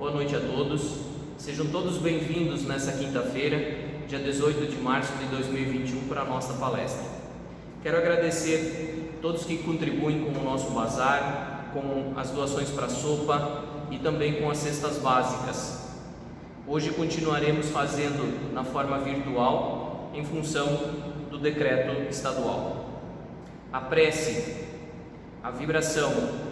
Boa noite a todos. Sejam todos bem-vindos nessa quinta-feira, dia 18 de março de 2021, para a nossa palestra. Quero agradecer a todos que contribuem com o nosso bazar, com as doações para a sopa e também com as cestas básicas. Hoje continuaremos fazendo na forma virtual, em função do decreto estadual. A prece, a vibração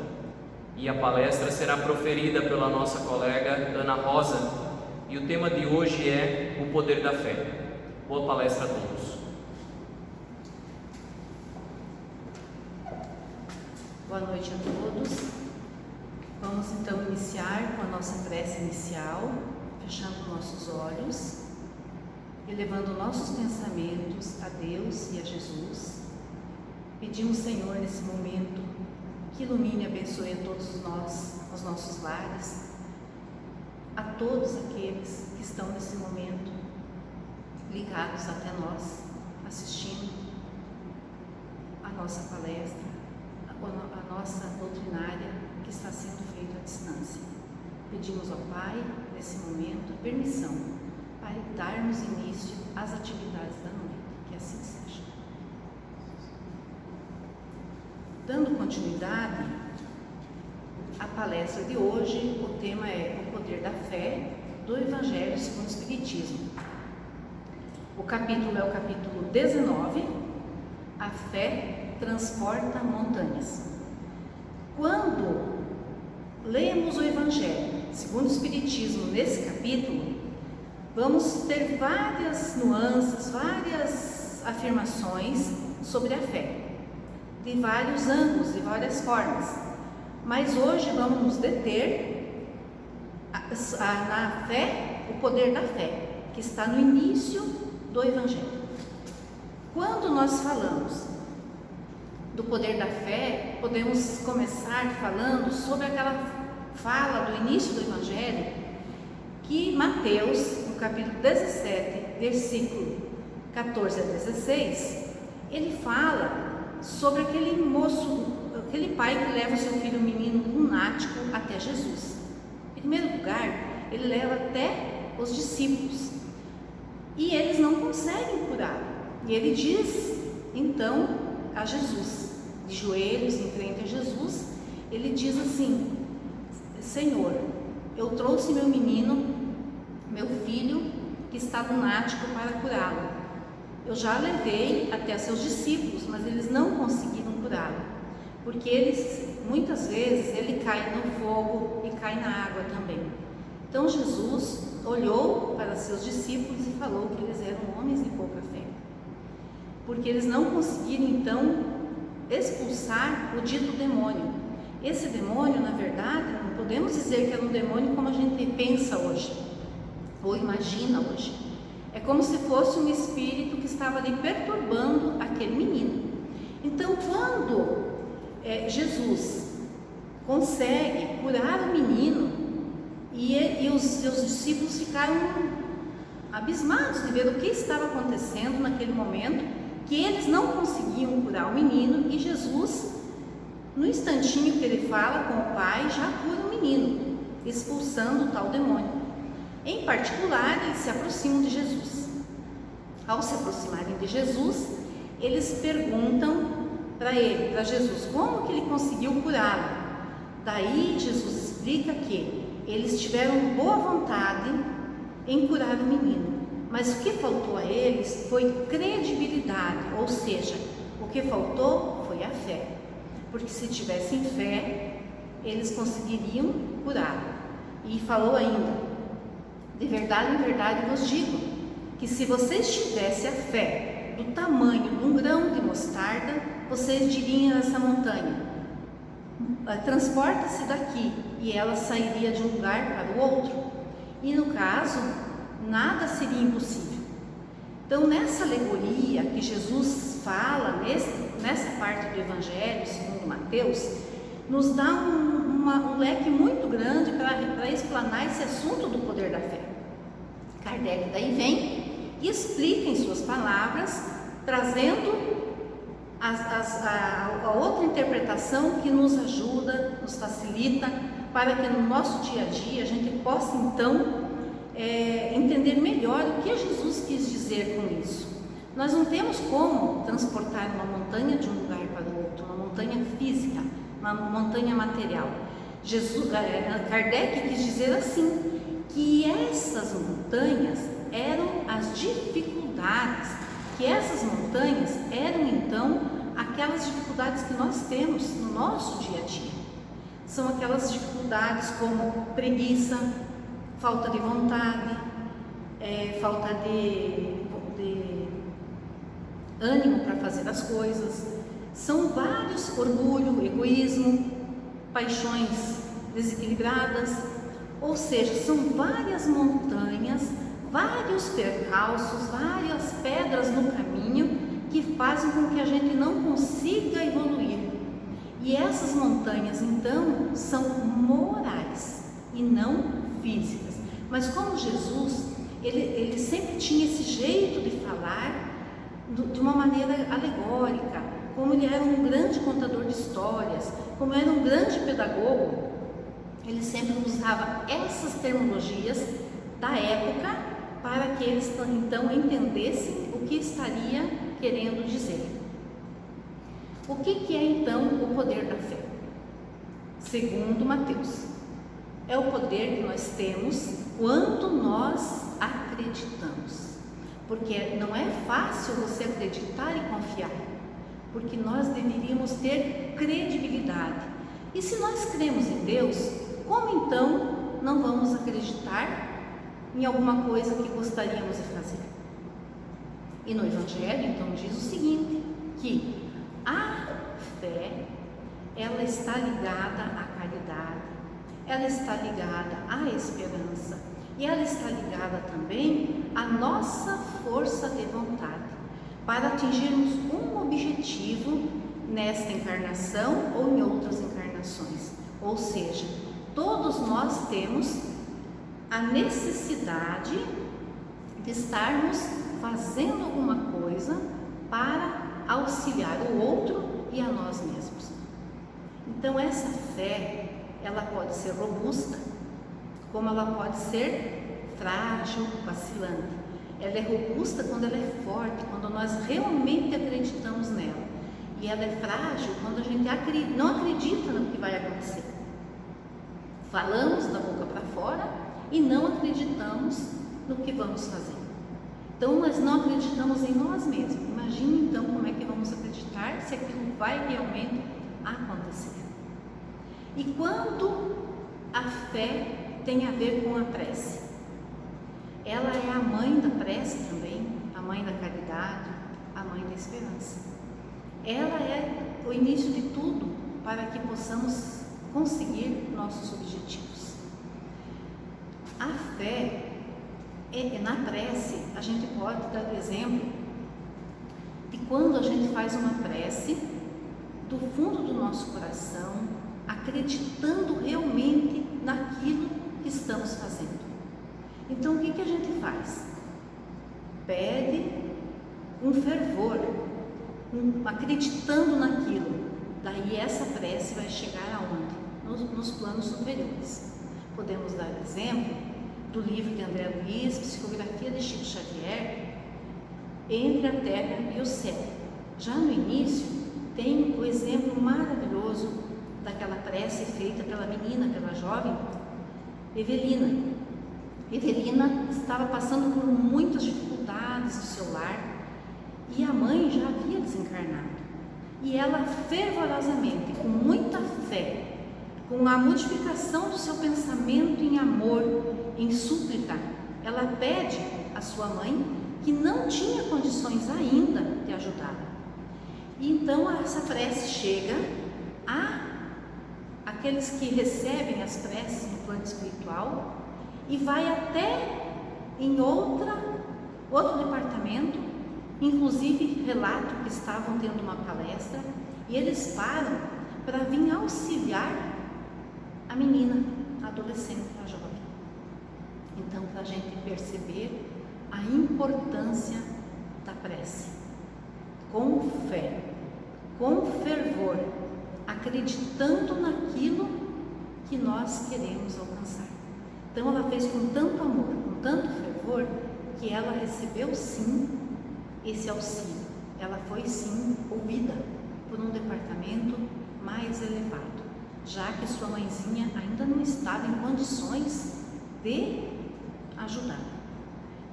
e a palestra será proferida pela nossa colega Ana Rosa, e o tema de hoje é o poder da fé. Boa palestra a todos. Boa noite a todos. Vamos então iniciar com a nossa prece inicial, fechando nossos olhos, elevando nossos pensamentos a Deus e a Jesus. Pedimos, Senhor, nesse momento, que ilumine e abençoe a todos nós, aos nossos lares, a todos aqueles que estão nesse momento ligados até nós, assistindo a nossa palestra, a nossa doutrinária que está sendo feita à distância. Pedimos ao Pai, nesse momento, a permissão para darmos início às atividades da noite, que assim seja. Dando continuidade à palestra de hoje, o tema é o poder da fé do Evangelho segundo o Espiritismo. O capítulo é o capítulo 19, a fé transporta montanhas. Quando lemos o Evangelho segundo o Espiritismo nesse capítulo, vamos ter várias nuances, várias afirmações sobre a fé, de vários ângulos, de várias formas, mas hoje vamos nos deter na fé, o poder da fé, que está no início do Evangelho. Quando nós falamos do poder da fé, podemos começar falando sobre aquela fala do início do Evangelho, que Mateus, no capítulo 17, versículo 14 a 16, ele fala sobre aquele moço, aquele pai que leva o seu filho menino lunático até Jesus. Em primeiro lugar, ele leva até os discípulos e eles não conseguem curá-lo. E ele diz então a Jesus, de joelhos em frente a Jesus, ele diz assim: Senhor, eu trouxe meu menino, meu filho que está lunático, para curá-lo. Eu já levei até seus discípulos, mas eles não conseguiram curá-lo, porque muitas vezes ele cai no fogo e cai na água também. Então Jesus olhou para seus discípulos e falou que eles eram homens de pouca fé, porque eles não conseguiram então expulsar o dito demônio. Esse demônio, na verdade, não podemos dizer que era um demônio como a gente pensa hoje, ou imagina hoje. É como se fosse um espírito que estava ali perturbando aquele menino. Então, quando Jesus consegue curar o menino, e os seus discípulos ficaram abismados de ver o que estava acontecendo naquele momento, que eles não conseguiam curar o menino, e Jesus, no instantinho que ele fala com o pai, já cura o menino, expulsando o tal demônio. Em particular, eles se aproximam de Jesus. Ao se aproximarem de Jesus, eles perguntam para Jesus, como que ele conseguiu curá-lo? Daí Jesus explica que eles tiveram boa vontade em curar o menino, mas o que faltou a eles foi credibilidade, ou seja, o que faltou foi a fé, porque se tivessem fé, eles conseguiriam curá-lo. E falou ainda: de verdade, em verdade vos digo, que se vocês tivessem a fé do tamanho de um grão de mostarda, vocês diriam a essa montanha: transporta-se daqui, e ela sairia de um lugar para o outro. E no caso, nada seria impossível. Então, nessa alegoria que Jesus fala, nessa parte do Evangelho, segundo Mateus, nos dá um leque muito grande para explanar esse assunto do poder da fé. Kardec daí vem e explica em suas palavras, trazendo a outra interpretação que nos ajuda, nos facilita para que no nosso dia a dia a gente possa então entender melhor o que Jesus quis dizer com isso. Nós não temos como transportar uma montanha de um lugar para o outro, uma montanha física, uma montanha material. Kardec quis dizer assim, que essas montanhas eram as dificuldades, que essas montanhas eram então aquelas dificuldades que nós temos no nosso dia a dia. São aquelas dificuldades como preguiça, falta de vontade, falta de ânimo para fazer as coisas. São vários, orgulho, egoísmo, paixões desequilibradas, ou seja, são várias montanhas, vários percalços, várias pedras no caminho que fazem com que a gente não consiga evoluir. E essas montanhas então são morais e não físicas. Mas como Jesus, ele sempre tinha esse jeito de falar de uma maneira alegórica, como ele era um grande contador de histórias, como era um grande pedagogo, ele sempre usava essas terminologias da época para que eles então entendessem o que estaria querendo dizer. O que é então o poder da fé? Segundo Mateus, é o poder que nós temos quando nós acreditamos, porque não é fácil você acreditar e confiar, porque nós deveríamos ter credibilidade. E se nós cremos em Deus, como então não vamos acreditar em alguma coisa que gostaríamos de fazer? E no Evangelho então diz o seguinte, que a fé, ela está ligada à caridade, ela está ligada à esperança e ela está ligada também à nossa força de vontade para atingirmos um objetivo nesta encarnação ou em outras encarnações. Ou seja, todos nós temos a necessidade de estarmos fazendo alguma coisa para auxiliar o outro e a nós mesmos. Então essa fé, ela pode ser robusta, como ela pode ser frágil, vacilante. Ela é robusta quando ela é forte, quando nós realmente acreditamos nela. E ela é frágil quando a gente não acredita no que vai acontecer. Falamos da boca para fora e não acreditamos no que vamos fazer. Então nós não acreditamos em nós mesmos. Imagine então como é que vamos acreditar se aquilo vai realmente acontecer. E quando a fé tem a ver com a prece, ela é a mãe da prece também, a mãe da caridade, a mãe da esperança. Ela é o início de tudo para que possamos conseguir nossos objetivos. A fé, na prece, a gente pode dar exemplo de quando a gente faz uma prece do fundo do nosso coração, acreditando realmente naquilo que estamos fazendo. Então, o que a gente faz? Pede um fervor, acreditando naquilo. Daí essa prece vai chegar aonde? Nos planos superiores. Podemos dar exemplo do livro de André Luiz, Psicografia de Chico Xavier, Entre a Terra e o Céu. Já no início tem o exemplo maravilhoso daquela prece feita pela menina, pela jovem Evelina. Evelina estava passando por muitas dificuldades no seu lar e a mãe já havia desencarnado. E ela fervorosamente, com muita fé, com a modificação do seu pensamento em amor, em súplica, ela pede à sua mãe, que não tinha condições ainda de ajudá-la. E então essa prece chega àqueles que recebem as preces no plano espiritual e vai até em outro departamento. Inclusive relato que estavam tendo uma palestra e eles param para vir auxiliar a menina, a adolescente, a jovem. Então, para a gente perceber a importância da prece, com fé, com fervor, acreditando naquilo que nós queremos alcançar. Então ela fez com tanto amor, com tanto fervor, que ela recebeu sim esse auxílio. Ela foi sim ouvida por um departamento mais elevado, já que sua mãezinha ainda não estava em condições de ajudar.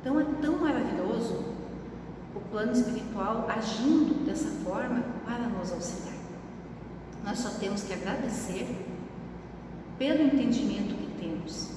Então é tão maravilhoso o plano espiritual agindo dessa forma para nos auxiliar. Nós só temos que agradecer pelo entendimento que temos,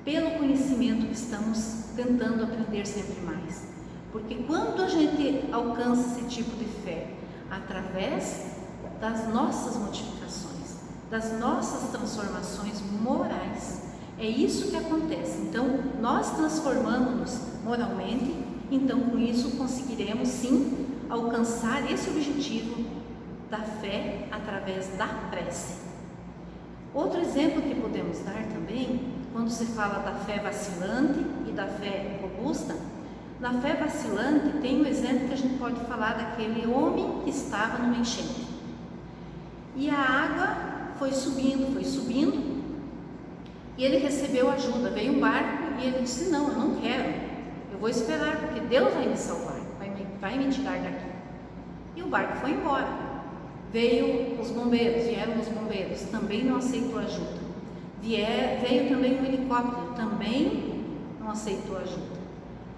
pelo conhecimento que estamos tentando aprender sempre mais. Porque quando a gente alcança esse tipo de fé, através das nossas modificações, das nossas transformações morais, é isso que acontece. Então, nós transformamos-nos moralmente, então com isso conseguiremos sim alcançar esse objetivo da fé através da prece. Outro exemplo que podemos dar também, quando se fala da fé vacilante e da fé robusta, na fé vacilante tem um exemplo que a gente pode falar daquele homem que estava numa enchente. E a água foi subindo, e ele recebeu ajuda. Veio um barco e ele disse: não, eu não quero, eu vou esperar, porque Deus vai me salvar, vai me tirar daqui. E o barco foi embora. Vieram os bombeiros, também não aceitou ajuda. Veio também um helicóptero, também não aceitou ajuda.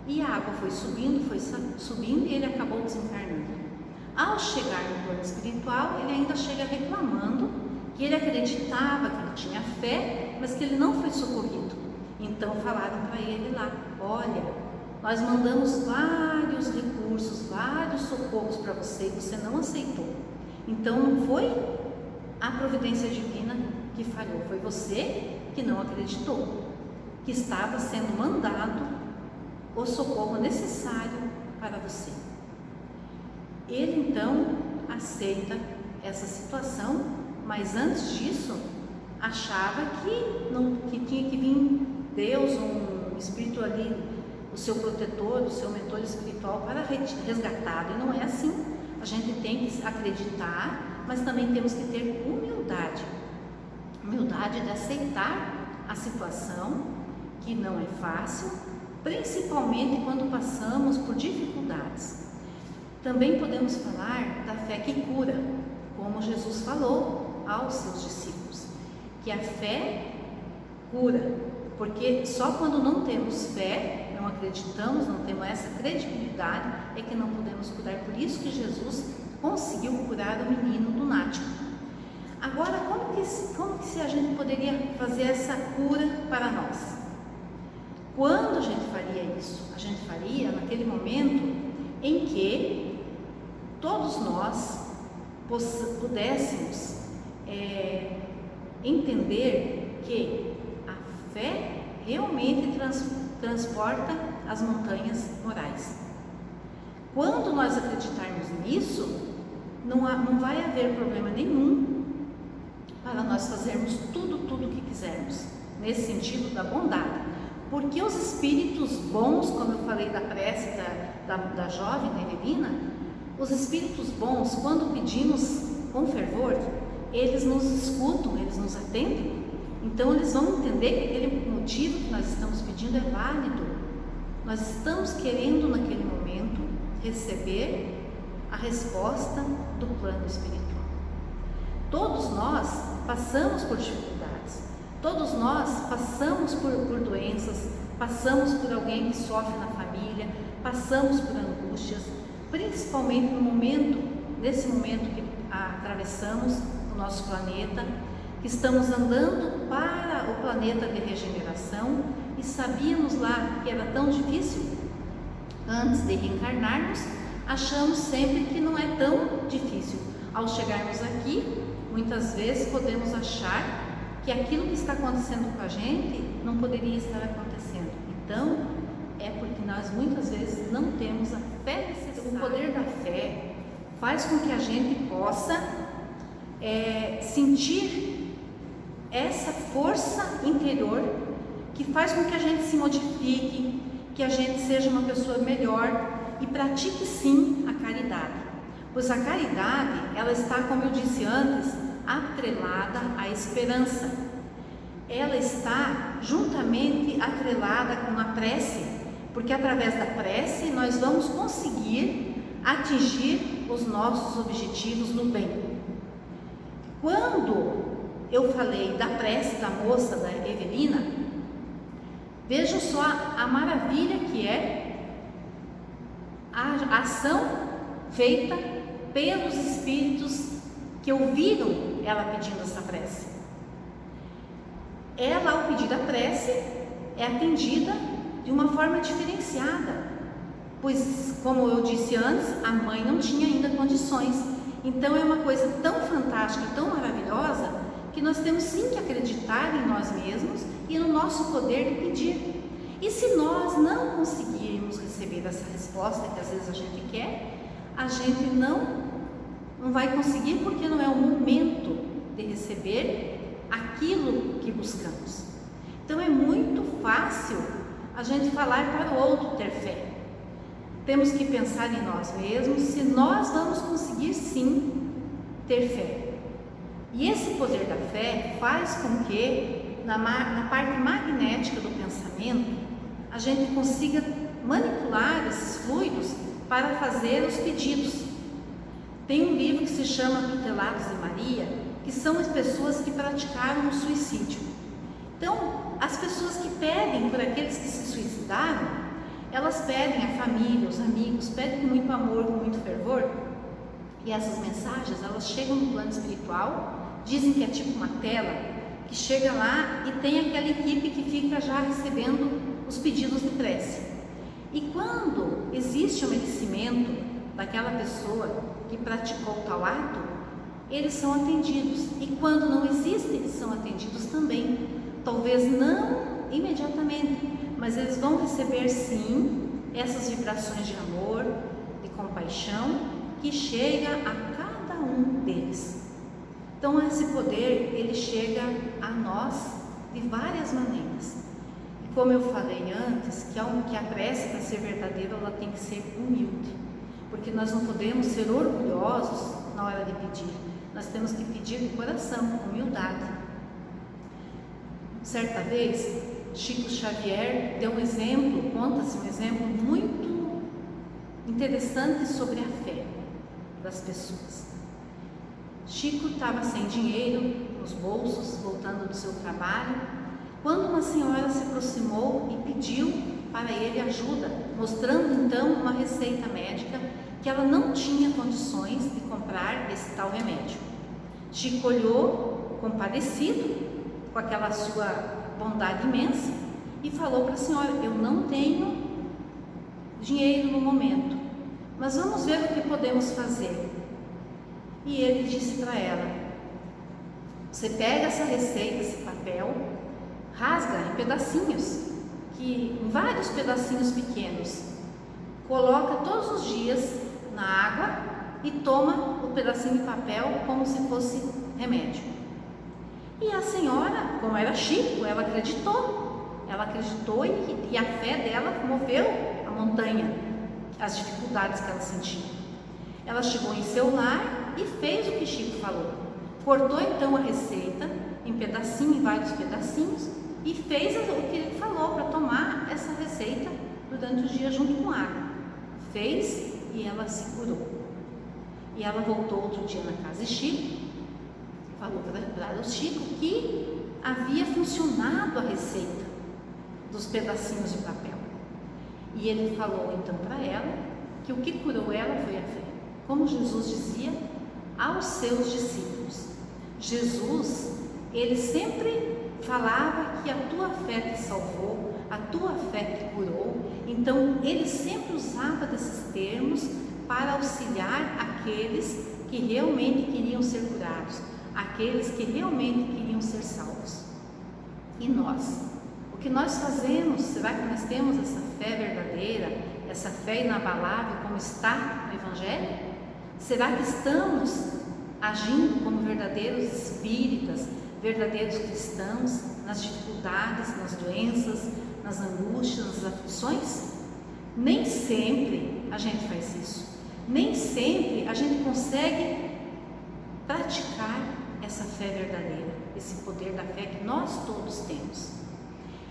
E a água foi subindo e ele acabou desencarnando. Ao chegar no plano espiritual, ele ainda chega reclamando que ele acreditava, que ele tinha fé, mas que ele não foi socorrido. Então falaram para ele lá: olha, nós mandamos vários recursos, vários socorros para você e você não aceitou. Então não foi a providência divina que falhou, foi você que não acreditou, que estava sendo mandado o socorro necessário para você. Ele então aceita essa situação, mas antes disso achava que tinha que vir Deus, um espírito ali, o seu protetor, o seu mentor espiritual para resgatá-lo. E não é assim. A gente tem que acreditar, mas também temos que ter humildade de aceitar a situação, que não é fácil, principalmente quando passamos por dificuldades. Também podemos falar da fé que cura, como Jesus falou aos seus discípulos, que a fé cura, porque só quando não temos fé, não acreditamos, não temos essa credibilidade, é que não podemos curar. Por isso que Jesus conseguiu curar o menino lunático. Agora, como que a gente poderia fazer essa cura para nós? Quando a gente faria isso? A gente faria naquele momento em que todos nós pudéssemos entender que a fé realmente transporta as montanhas morais. Quando nós acreditarmos nisso, não vai haver problema nenhum para nós fazermos tudo o que quisermos, nesse sentido da bondade. Porque os espíritos bons, como eu falei da prece da jovem, da Evelina, os espíritos bons, quando pedimos com fervor, eles nos escutam, eles nos atendem. Então eles vão entender que aquele motivo que nós estamos pedindo é válido. Nós estamos querendo naquele momento receber a resposta do plano espiritual. Todos nós passamos por dificuldades, todos nós passamos por doenças, passamos por alguém que sofre na família, passamos por angústias, principalmente nesse momento que atravessamos o nosso planeta, que estamos andando para o planeta de regeneração e sabíamos lá que era tão difícil. Antes de reencarnarmos, achamos sempre que não é tão difícil. Ao chegarmos aqui, muitas vezes podemos achar que aquilo que está acontecendo com a gente não poderia estar acontecendo. Então, é porque nós muitas vezes não temos a fé necessária. O poder da fé faz com que a gente possa sentir essa força interior que faz com que a gente se modifique, que a gente seja uma pessoa melhor e pratique sim a caridade. Pois a caridade, ela está, como eu disse antes, atrelada à esperança. ela está juntamente atrelada com a prece, porque através da prece nós vamos conseguir atingir os nossos objetivos no bem. Quando eu falei da prece da moça, da Evelina, vejam só a maravilha que é a ação feita pelos espíritos que ouviram ela pedindo essa prece. Ela, ao pedir a prece, é atendida de uma forma diferenciada, pois, como eu disse antes, a mãe não tinha ainda condições. Então é uma coisa tão fantástica, tão maravilhosa, que nós temos sim que acreditar em nós mesmos e no nosso poder de pedir. E se nós não conseguirmos receber essa resposta que às vezes a gente quer, a gente não vai conseguir, porque não é o momento de receber aquilo que buscamos. Então é muito fácil a gente falar para o outro ter fé. Temos que pensar em nós mesmos, se nós vamos conseguir sim ter fé. E esse poder da fé faz com que na parte magnética do pensamento a gente consiga manipular esses fluidos para fazer os pedidos. Tem um livro que se chama Tutelados de Maria, que são as pessoas que praticaram o suicídio. Então, as pessoas que pedem por aqueles que se suicidaram, elas pedem a família, os amigos, pedem com muito amor, com muito fervor, e essas mensagens, elas chegam no plano espiritual, dizem que é tipo uma tela, que chega lá e tem aquela equipe que fica já recebendo os pedidos de prece. E quando existe o merecimento daquela pessoa que praticou tal ato, eles são atendidos. E quando não existe, eles são atendidos também. Talvez não imediatamente, mas eles vão receber sim essas vibrações de amor, de compaixão, que chega a cada um deles. Então esse poder, ele chega a nós de várias maneiras. E como eu falei antes, que a prece, para ser verdadeira, ela tem que ser humilde, porque nós não podemos ser orgulhosos na hora de pedir. Nós temos que pedir de coração, com humildade. Certa vez, Chico Xavier deu um exemplo, conta-se um exemplo muito interessante sobre a fé das pessoas. Chico estava sem dinheiro nos bolsos, voltando do seu trabalho, quando uma senhora se aproximou e pediu para ele ajuda, mostrando então uma receita médica que ela não tinha condições de comprar esse tal remédio. Chico olhou compadecido com aquela sua bondade imensa e falou para a senhora: eu não tenho dinheiro no momento, mas vamos ver o que podemos fazer. E ele disse para ela: você pega essa receita, esse papel, rasga em pedacinhos, em vários pedacinhos pequenos, coloca todos os dias na água e toma o pedacinho de papel como se fosse remédio. E a senhora, como era Chico, ela acreditou e a fé dela moveu a montanha, as dificuldades que ela sentia. Ela chegou em seu lar e fez o que Chico falou. Cortou então a receita em vários pedacinhos, e fez o que ele falou para tomar essa receita durante os dias junto com água. Fez e ela se curou. E ela voltou outro dia na casa de Chico, falou para o Chico que havia funcionado a receita dos pedacinhos de papel. E ele falou então para ela que o que curou ela foi a fé. Como Jesus dizia aos seus discípulos, Jesus, ele sempre falava que a tua fé te salvou, a tua fé te curou. Então ele sempre usava desses termos para auxiliar aqueles que realmente queriam ser curados, aqueles que realmente queriam ser salvos. E nós, o que nós fazemos? Será que nós temos essa fé verdadeira, essa fé inabalável como está no Evangelho? Será que estamos agindo como verdadeiros espíritas, verdadeiros cristãos, nas dificuldades, nas doenças, nas angústias, nas aflições? Nem sempre a gente faz isso. Nem sempre a gente consegue praticar essa fé verdadeira, esse poder da fé que nós todos temos.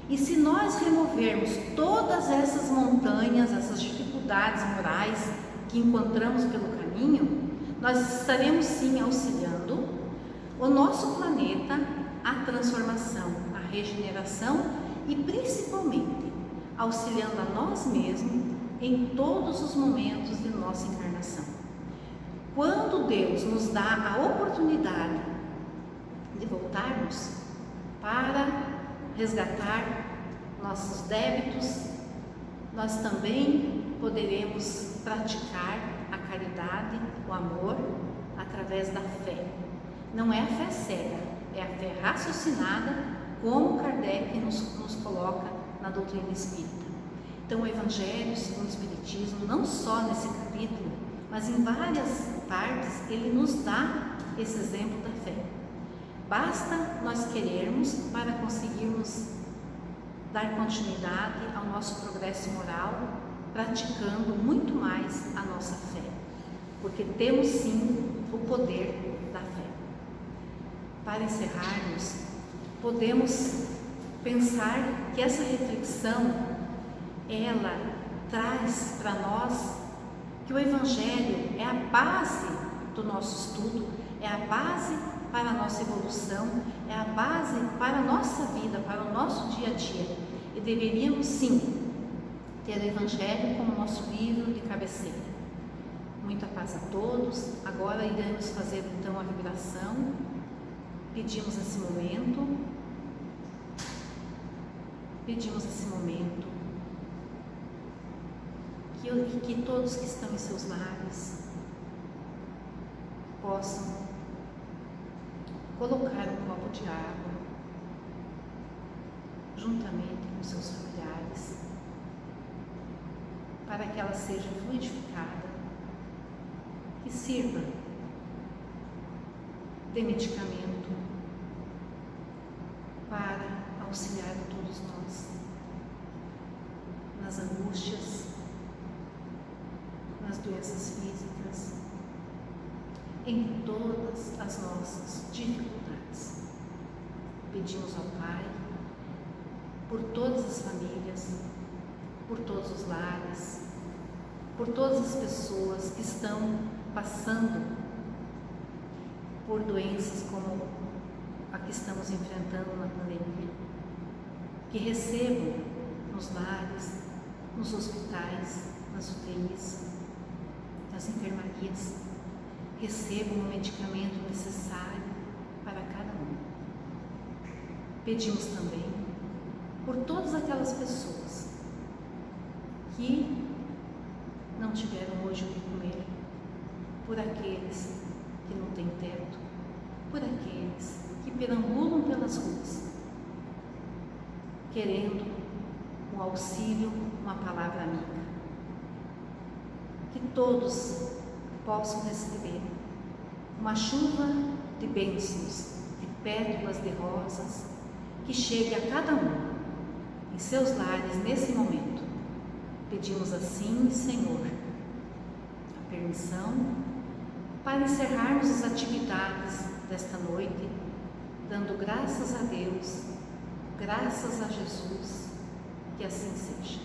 E se nós removermos todas essas montanhas, essas dificuldades morais que encontramos pelo caminho, nós estaremos sim auxiliando o nosso planeta à transformação, à regeneração e principalmente auxiliando a nós mesmos em todos os momentos de nossa encarnação. Quando Deus nos dá a oportunidade de voltarmos para resgatar nossos débitos, nós também poderemos praticar a caridade, o amor, através da fé. Não é a fé cega, é a fé raciocinada, como Kardec nos coloca na doutrina espírita. Então, o Evangelho segundo o Espiritismo, não só nesse capítulo, mas em várias partes, ele nos dá esse exemplo da fé. Basta nós querermos para conseguirmos dar continuidade ao nosso progresso moral, praticando muito mais a nossa fé, porque temos sim o poder da fé. Para encerrarmos, podemos pensar que essa reflexão, ela traz para nós que o Evangelho é a base do nosso estudo, é a base para a nossa evolução, é a base para a nossa vida, para o nosso dia a dia. E deveríamos sim ter o Evangelho como nosso livro de cabeceira. Muita paz a todos. Agora iremos fazer então a vibração. Pedimos esse momento que todos que estão em seus lares possam colocar um copo de água juntamente com seus familiares, para que ela seja fluidificada e sirva de medicamento para auxiliar a todos nós nas angústias, nas doenças físicas, em todas as nossas dificuldades. Pedimos ao Pai por todas as famílias, por todos os lares, por todas as pessoas que estão passando por doenças como a que estamos enfrentando na pandemia, que recebam nos lares, nos hospitais, nas UTIs, nas enfermarias, recebam o medicamento necessário para cada um. Pedimos também por todas aquelas pessoas que não tiveram hoje o que comer, por aqueles que não têm teto, por aqueles que perambulam pelas ruas, querendo um auxílio, uma palavra amiga. Que todos possam receber uma chuva de bênçãos, de pétalas de rosas, que chegue a cada um em seus lares nesse momento. Pedimos assim, Senhor, a permissão para encerrarmos as atividades desta noite, dando graças a Deus, graças a Jesus, que assim seja.